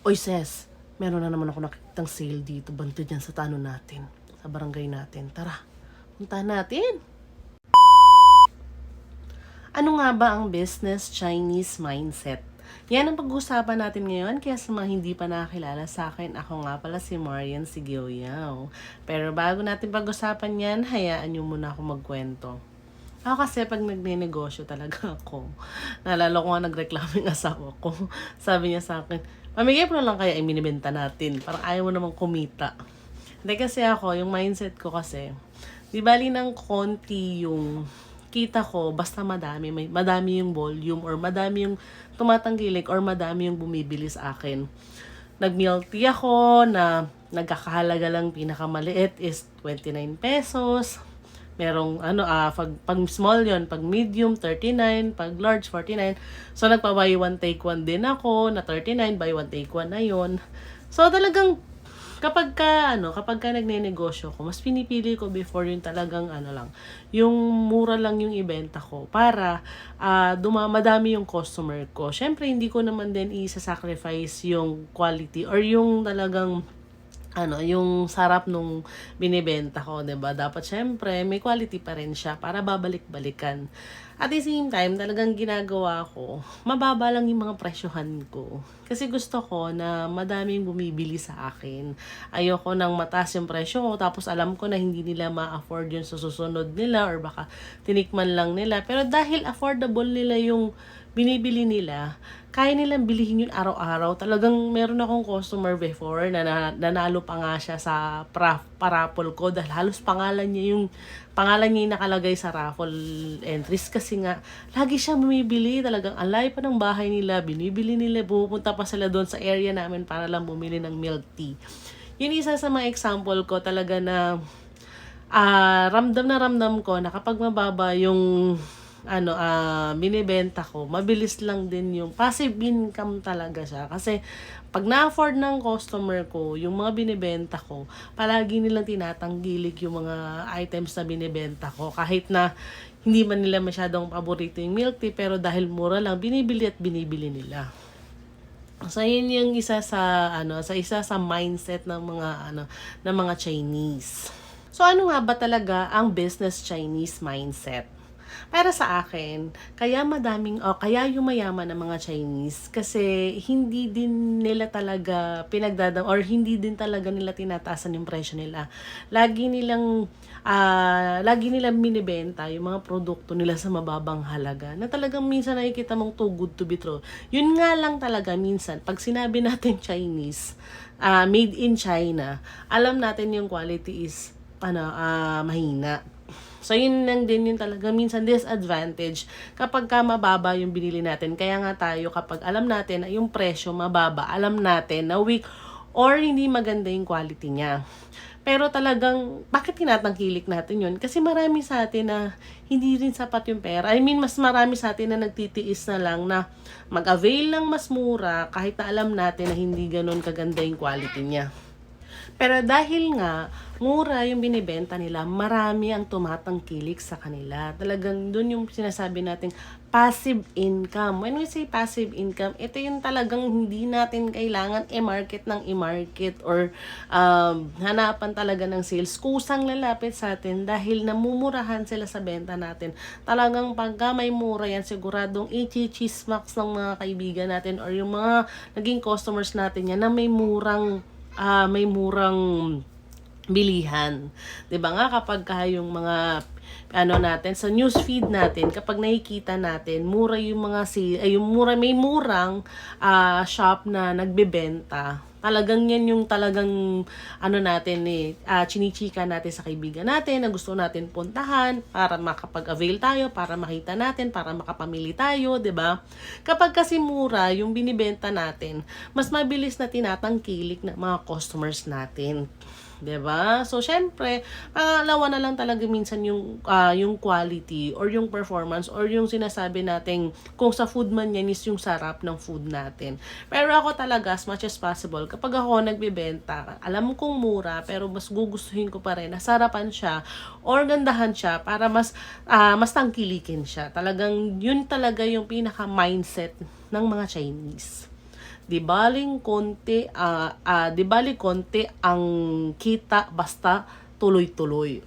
Oy sis, meron na naman ako nakikitang sale dito, banda dyan sa tano natin, sa barangay natin. Tara, puntahan natin. Ano nga ba ang business Chinese mindset? Yan ang pag-uusapan natin ngayon, kaya sa mga hindi pa nakakilala sa akin, ako nga pala si Marian Sigioyao. Pero bago natin pag-usapan yan, hayaan nyo muna ako magkwento. Ako kasi pag nagne-negosyo talaga ako, naalala ko nga nagreklamo yung asawa ko. Sabi niya sa akin, pamigay mo na lang kaya yung binibenta natin. Parang ayaw mo namang kumita. Hindi kasi ako, yung mindset ko kasi, di bali ng konti yung kita ko, basta madami yung volume or madami yung tumatangkilik or madami yung bumibili sa akin. Nag-milk tea ako na nagkakahalaga lang pinakamaliit is 29 pesos. Merong pag small yon, pag medium 39, pag large 49. So nagpa buy one take one din ako na 39, buy one take one na yon. So talagang kapag ka nagnenegosyo ko, mas pinipili ko before yung talagang yung mura lang yung ibenta ko para madami yung customer ko. Syempre hindi ko naman din isa-sacrifice yung quality or yung talagang yung sarap nung binibenta ko, 'di ba? Dapat syempre may quality pa rin siya para babalik-balikan. At the same time, talagang ginagawa ko, mababa lang yung mga presyohan ko. Kasi gusto ko na madaming bumibili sa akin. Ayoko nang mataas yung presyo ko, tapos alam ko na hindi nila ma-afford yung susunod nila or baka tinikman lang nila. Pero dahil affordable nila yung binibili nila, kaya nilang bilihin yun araw-araw. Talagang meron akong customer before na nanalo pa nga siya sa parapol ko dahil halos pangalan niya yung nakalagay sa raffle entries kasi nga lagi siya bumibili, talagang alay pa ng bahay nila, binibili nila, pupunta pa sila doon sa area namin para lang bumili ng milk tea. Yun isa sa mga example ko talaga na ramdam na ramdam ko na kapag mababa yung binibenta ko, mabilis lang din yung passive income talaga siya. Kasi pag na-afford ng customer ko, yung mga binibenta ko, palagi nilang tinatanggilik yung mga items na binibenta ko. Kahit na hindi man nila masyadong paborito yung milk tea, pero dahil mura lang, binibili at binibili nila. So yun yung isa sa mindset ng mga Chinese. So ano nga ba talaga ang business Chinese mindset? Para sa akin, kaya yung mayaman ng mga Chinese kasi hindi din nila talaga hindi din talaga nila tinataasan yung presyo nila. Lagi nilang binibenta yung mga produkto nila sa mababang halaga na talagang minsan nakikita mong too good to be true. Yun nga lang talaga minsan, pag sinabi natin Chinese, made in China, alam natin yung quality is mahina. So, yun lang din yung talaga minsan disadvantage kapag mababa yung binili natin. Kaya nga tayo kapag alam natin na yung presyo mababa, alam natin na weak or hindi maganda yung quality niya. Pero talagang, bakit tinatangkilik natin yun? Kasi marami sa atin na hindi rin sapat yung pera. Mas marami sa atin na nagtitiis na lang na mag-avail ng mas mura kahit na alam natin na hindi ganun kaganda yung quality niya. Pero dahil nga, mura yung binibenta nila, marami ang tumatangkilik sa kanila. Talagang dun yung sinasabi nating passive income. When we say passive income, ito yung talagang hindi natin kailangan i-market or hanapan talaga ng sales. Kusang lalapit sa atin dahil namumurahan sila sa benta natin. Talagang pagka may mura yan, siguradong i-chismax ng mga kaibigan natin or yung mga naging customers natin yan na may murang bilihan. 'Di ba nga kapag yung mga natin sa news feed natin, kapag nakikita natin mura yung may murang shop na nagbebenta, talagang yan yung talagang chinichika natin sa kaibigan natin na gusto natin puntahan para makapag-avail tayo, para makita natin, para makapamili tayo, 'di ba? Kapag kasi mura yung binibenta natin, mas mabilis na tinatangkilik ng mga customers natin. 'Di ba? So syempre, pangalawa na lang talaga minsan yung quality or yung performance or yung sinasabi nating kung sa food man yan is yung sarap ng food natin. Pero ako talaga as much as possible kapag ako nagbebenta, alam kong mura pero mas gugustuhin ko pa rin na sarapan siya or gandahan siya para mas tangkilikin siya. Talagang yun talaga yung pinaka mindset ng mga Chinese. Di baling konti ang kita basta tuloy-tuloy.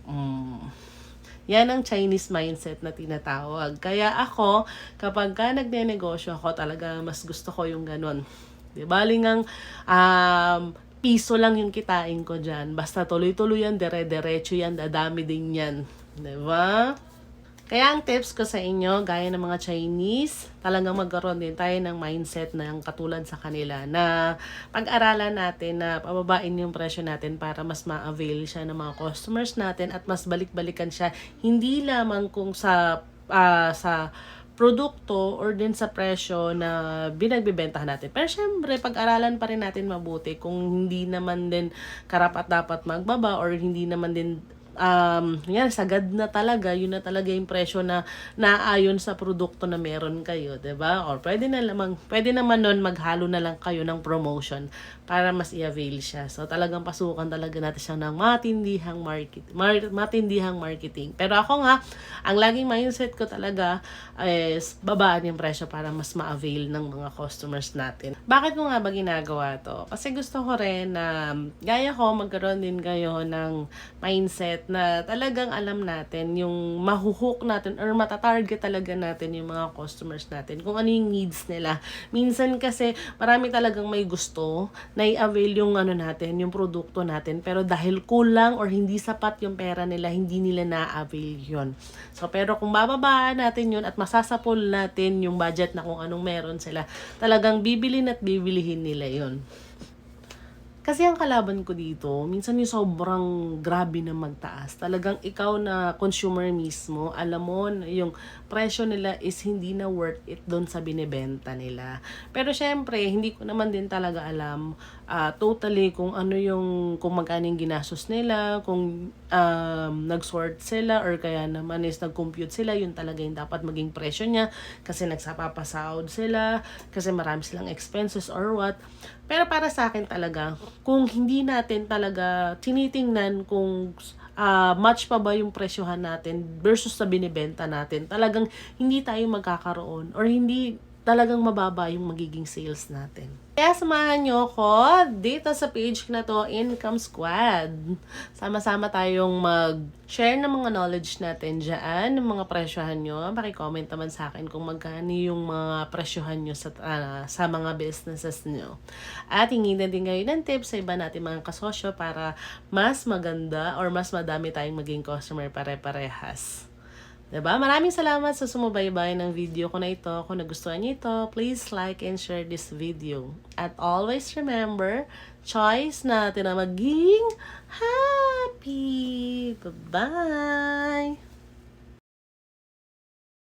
Yan ang Chinese mindset na tinatawag. Kaya ako, kapag ka nagnenegosyo ako, talaga mas gusto ko yung ganun. Di baling ang piso lang yung kitain ko dyan. Basta tuloy-tuloy yan, dire-diretso yan, dadami din yan. Di ba? Kaya ang tips ko sa inyo, gaya ng mga Chinese, talagang magkaroon din tayo ng mindset na yung katulad sa kanila na pag-aralan natin na pababain yung presyo natin para mas ma-avail siya ng mga customers natin at mas balik-balikan siya. Hindi lamang kung sa produkto or din sa presyo na binagbibentahan natin. Pero syempre, pag-aralan pa rin natin mabuti kung hindi naman din karapat-dapat magbaba or hindi naman din yan, sagad na talaga, yun na talaga yung presyo na naayon sa produkto na meron kayo, 'di ba? Or pwede naman nun maghalo na lang kayo ng promotion para mas i-avail siya. So talagang pasukan talaga natin siya ng matindihang marketing. Pero ako nga, ang laging mindset ko talaga is babaan yung presyo para mas ma-avail ng mga customers natin. Bakit mo nga ba ginagawa to? Kasi gusto ko rin na gaya ko, magkaroon din kayo ng mindset na talagang alam natin yung mahuhook natin or matatarget talaga natin yung mga customers natin kung ano yung needs nila. Minsan kasi marami talagang may gusto na i-avail yung natin, yung produkto natin, pero dahil kulang or hindi sapat yung pera nila, hindi nila na-avail yun. So pero kung bababaan natin yun at masasapol natin yung budget na kung anong meron sila, talagang bibilin at bibilihin nila yun. Kasi ang kalaban ko dito, minsan yung sobrang grabe na magtaas. Talagang ikaw na consumer mismo, alam mo yung presyo nila is hindi na worth it doon sa binibenta nila. Pero syempre, hindi ko naman din talaga alam totally kung kung magkano yung ginastos nila, kung nag-sort sila or kaya naman is nag-compute sila, yun talaga yung dapat maging presyo niya kasi nagsapapasahod sila, kasi marami silang expenses or what. Pero para sa akin talaga, kung hindi natin talaga tinitingnan kung match pa ba yung presyohan natin versus sa binibenta natin, talagang hindi tayo magkakaroon or hindi talagang mababa yung magiging sales natin. Kaya samahan nyo ako dito sa page na to, Income Squad. Sama-sama tayong mag-share ng mga knowledge natin dyan, ng mga presyohan nyo. Paki-comment naman sa akin kung magkano yung mga presyohan nyo sa mga businesses nyo. At hingin na din kayo ng tips sa iba natin mga kasosyo para mas maganda or mas madami tayong maging customer pare-parehas. Diba? Maraming salamat sa sumubaybay ng video ko na ito. Kung nagustuhan niyo ito, please like and share this video. At always remember, choice natin na maging happy. Bye-bye!